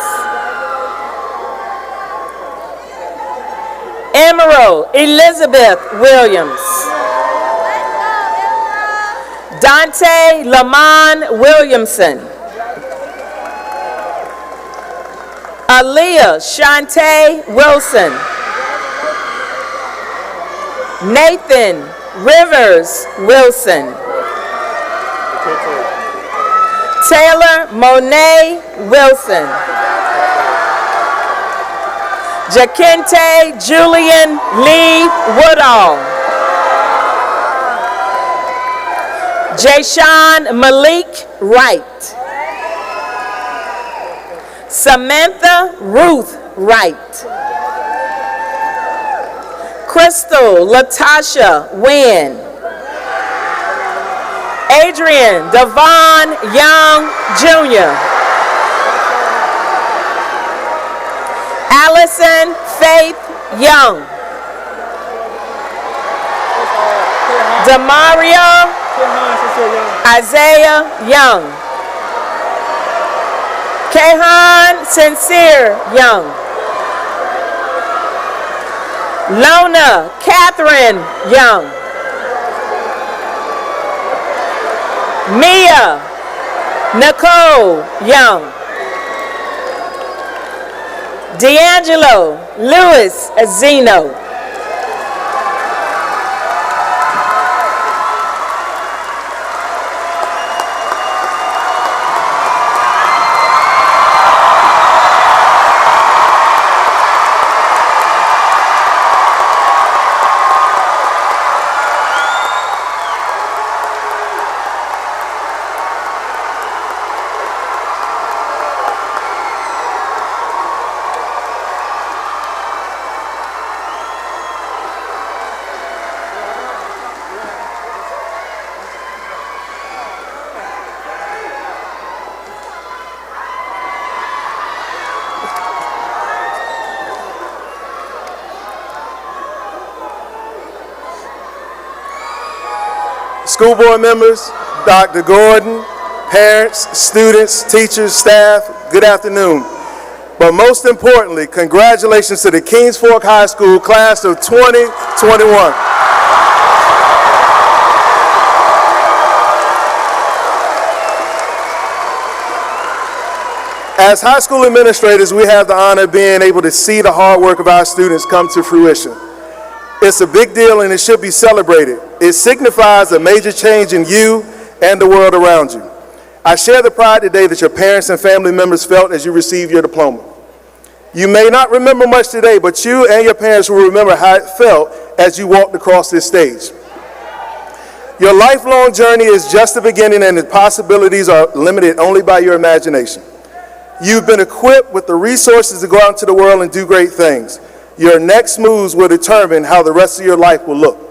Emerald Elizabeth Williams. Dante Lamont Williamson. Aaliyah Shantae Wilson. Nathan Rivers Wilson. Taylor Monet Wilson. Jakente Julian Lee Woodall. Jayshawn Malik Wright. Samantha Ruth Wright. Crystal Latasha Wynn. Adrian Devon Young Jr. Allison Faith Young. Demario Isaiah Young. Kahan Sincere Young. Lona Catherine Young. Mia Nicole Young. D'Angelo Lewis Zeno. School board members, Dr. Gordon, parents, students, teachers, staff, good afternoon. But most importantly, congratulations to the Kings Fork High School class of 2021. As high school administrators, we have the honor of being able to see the hard work of our students come to fruition. It's a big deal and it should be celebrated. It signifies a major change in you and the world around you. I share the pride today that your parents and family members felt as you received your diploma. You may not remember much today, but you and your parents will remember how it felt as you walked across this stage. Your lifelong journey is just the beginning and the possibilities are limited only by your imagination. You've been equipped with the resources to go out into the world and do great things. Your next moves will determine how the rest of your life will look.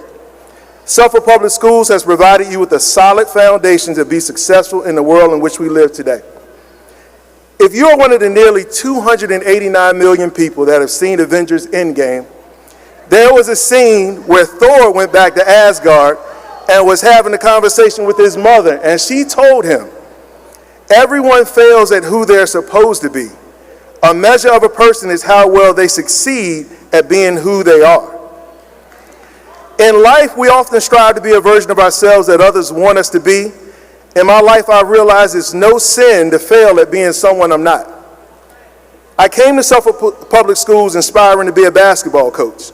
Suffolk Public Schools has provided you with a solid foundation to be successful in the world in which we live today. If you are one of the nearly 289 million people that have seen Avengers Endgame, there was a scene where Thor went back to Asgard and was having a conversation with his mother, and she told him, everyone fails at who they're supposed to be. A measure of a person is how well they succeed at being who they are. In life, we often strive to be a version of ourselves that others want us to be. In my life, I realize it's no sin to fail at being someone I'm not. I came to Suffolk Public Schools inspiring to be a basketball coach.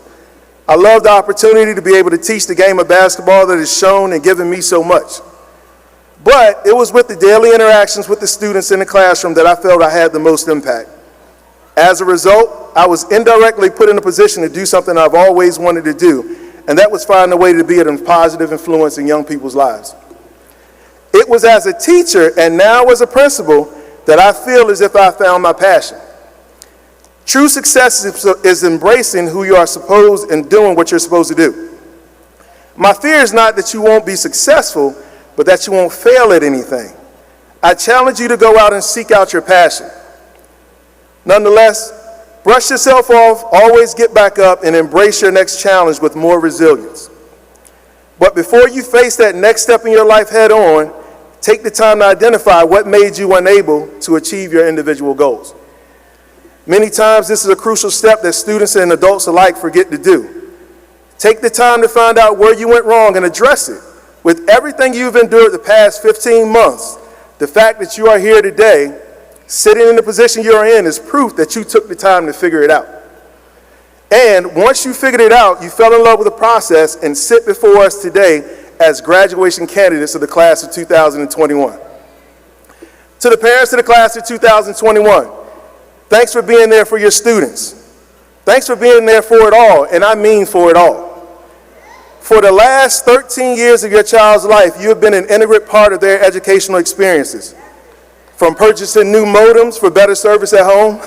I love the opportunity to be able to teach the game of basketball that has shown and given me so much. But it was with the daily interactions with the students in the classroom that I felt I had the most impact. As a result, I was indirectly put in a position to do something I've always wanted to do, and that was find a way to be a positive influence in young people's lives. It was as a teacher and now as a principal that I feel as if I found my passion. True success is embracing who you are supposed and doing what you're supposed to do. My fear is not that you won't be successful, but that you won't fail at anything. I challenge you to go out and seek out your passion. Nonetheless, brush yourself off, always get back up, and embrace your next challenge with more resilience. But before you face that next step in your life head on, take the time to identify what made you unable to achieve your individual goals. Many times, this is a crucial step that students and adults alike forget to do. Take the time to find out where you went wrong and address it. With everything you've endured the past 15 months, the fact that you are here today, sitting in the position you're in, is proof that you took the time to figure it out. And once you figured it out, you fell in love with the process and sit before us today as graduation candidates of the class of 2021. To the parents of the class of 2021, thanks for being there for your students. Thanks for being there for it all, and I mean for it all. For the last 13 years of your child's life, you have been an integral part of their educational experiences. From purchasing new modems for better service at home,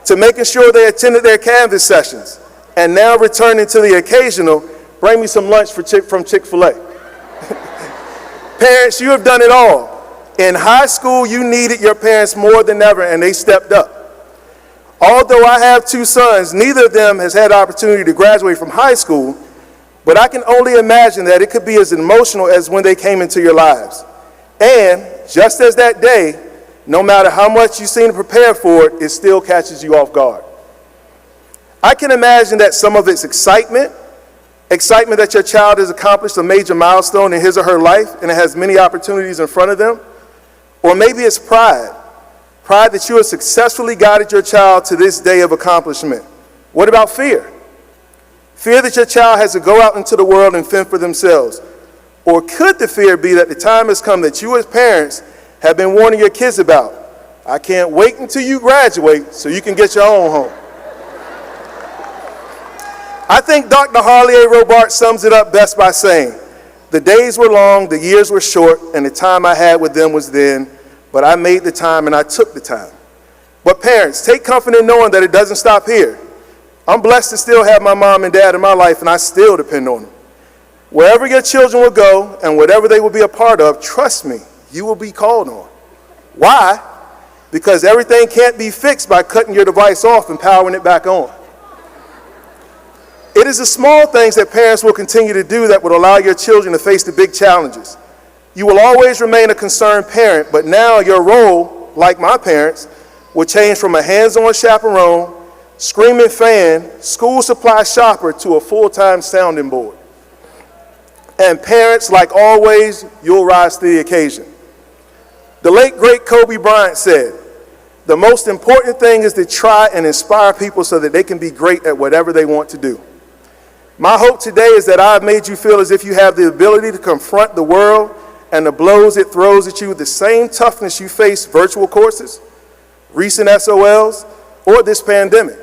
to making sure they attended their Canvas sessions, and now returning to the occasional, bring me some lunch from Chick-fil-A. Parents, you have done it all. In high school, you needed your parents more than ever, and they stepped up. Although I have two sons, neither of them has had the opportunity to graduate from high school, but I can only imagine that it could be as emotional as when they came into your lives. And just as that day, no matter how much you seem to prepare for it, it still catches you off guard. I can imagine that some of it's excitement that your child has accomplished a major milestone in his or her life and it has many opportunities in front of them. Or maybe it's pride that you have successfully guided your child to this day of accomplishment. What about fear? Fear that your child has to go out into the world and fend for themselves. Or could the fear be that the time has come that you as parents have been warning your kids about? I can't wait until you graduate so you can get your own home. I think Dr. Harley A. Robart sums it up best by saying, the days were long, the years were short, and the time I had with them was then, but I made the time and I took the time. But parents, take comfort in knowing that it doesn't stop here. I'm blessed to still have my mom and dad in my life, and I still depend on them. Wherever your children will go and whatever they will be a part of, trust me, you will be called on. Why? Because everything can't be fixed by cutting your device off and powering it back on. It is the small things that parents will continue to do that will allow your children to face the big challenges. You will always remain a concerned parent, but now your role, like my parents, will change from a hands-on chaperone, screaming fan, school supply shopper to a full-time sounding board. And parents, like always, you'll rise to the occasion. The late, great Kobe Bryant said, "The most important thing is to try and inspire people so that they can be great at whatever they want to do." My hope today is that I've made you feel as if you have the ability to confront the world and the blows it throws at you with the same toughness you face virtual courses, recent SOLs, or this pandemic.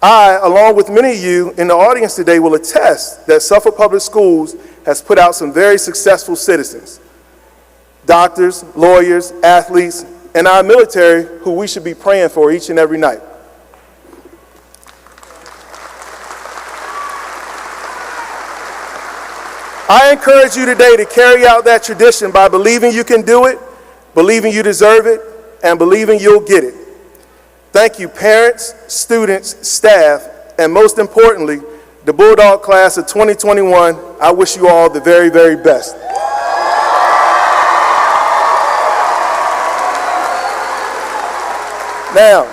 I, along with many of you in the audience today, will attest that Suffolk Public Schools has put out some very successful citizens, doctors, lawyers, athletes, and our military, who we should be praying for each and every night. I encourage you today to carry out that tradition by believing you can do it, believing you deserve it, and believing you'll get it. Thank you, parents, students, staff, and most importantly, the Bulldog class of 2021. I wish you all the very, very best. Now,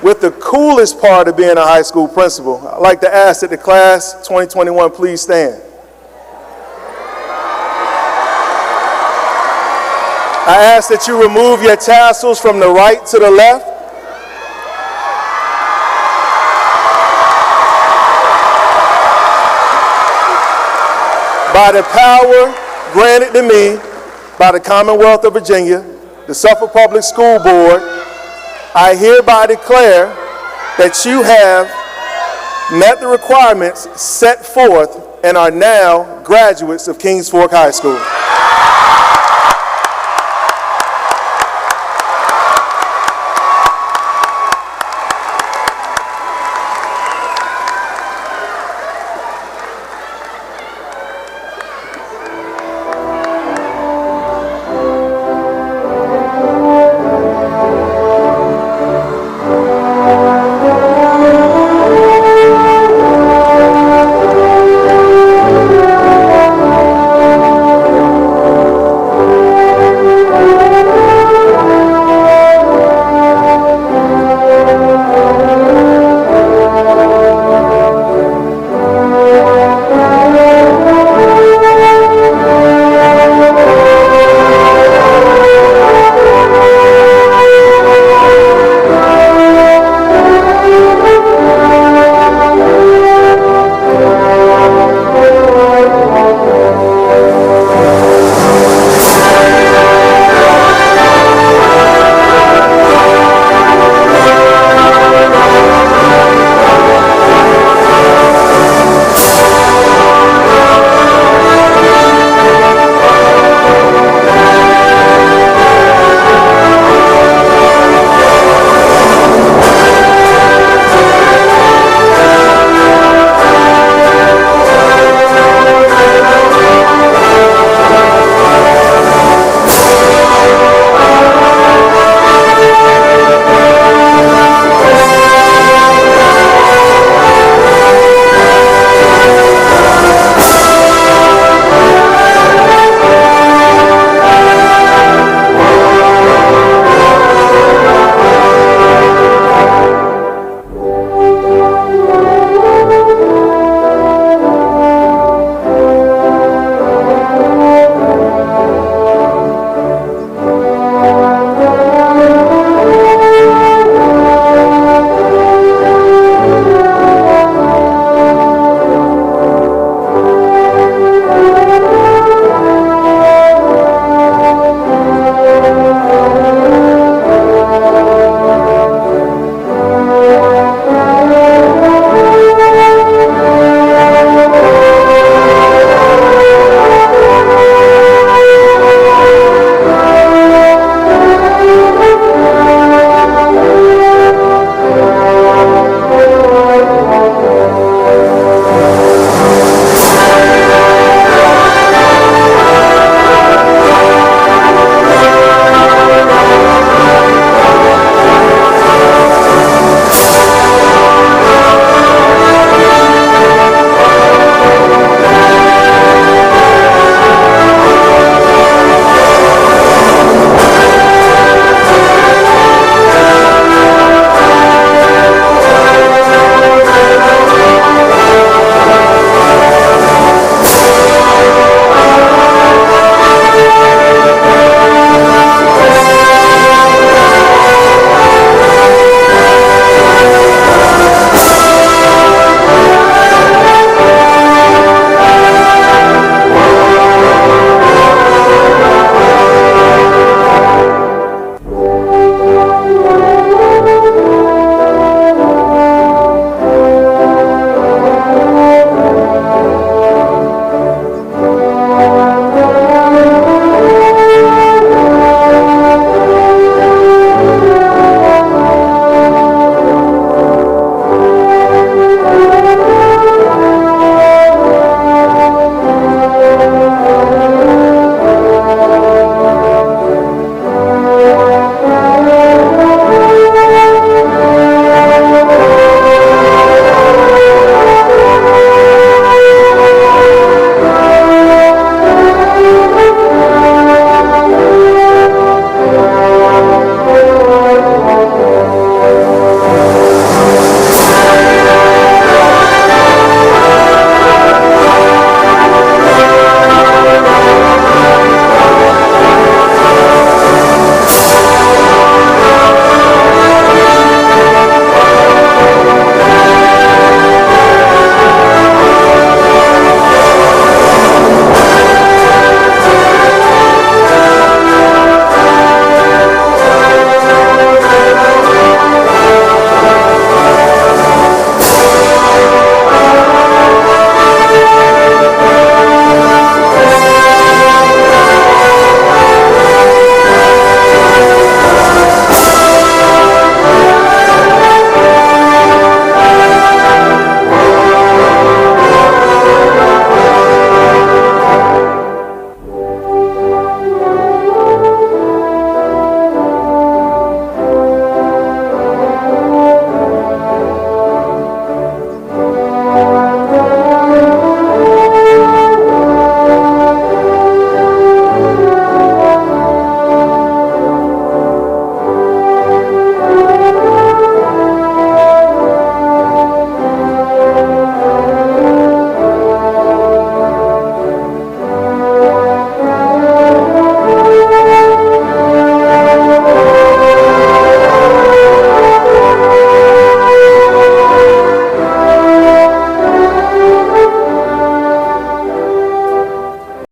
with the coolest part of being a high school principal, I'd like to ask that the class 2021 please stand. I ask that you remove your tassels from the right to the left. By the power granted to me by the Commonwealth of Virginia, the Suffolk Public School Board, I hereby declare that you have met the requirements set forth and are now graduates of Kings Fork High School.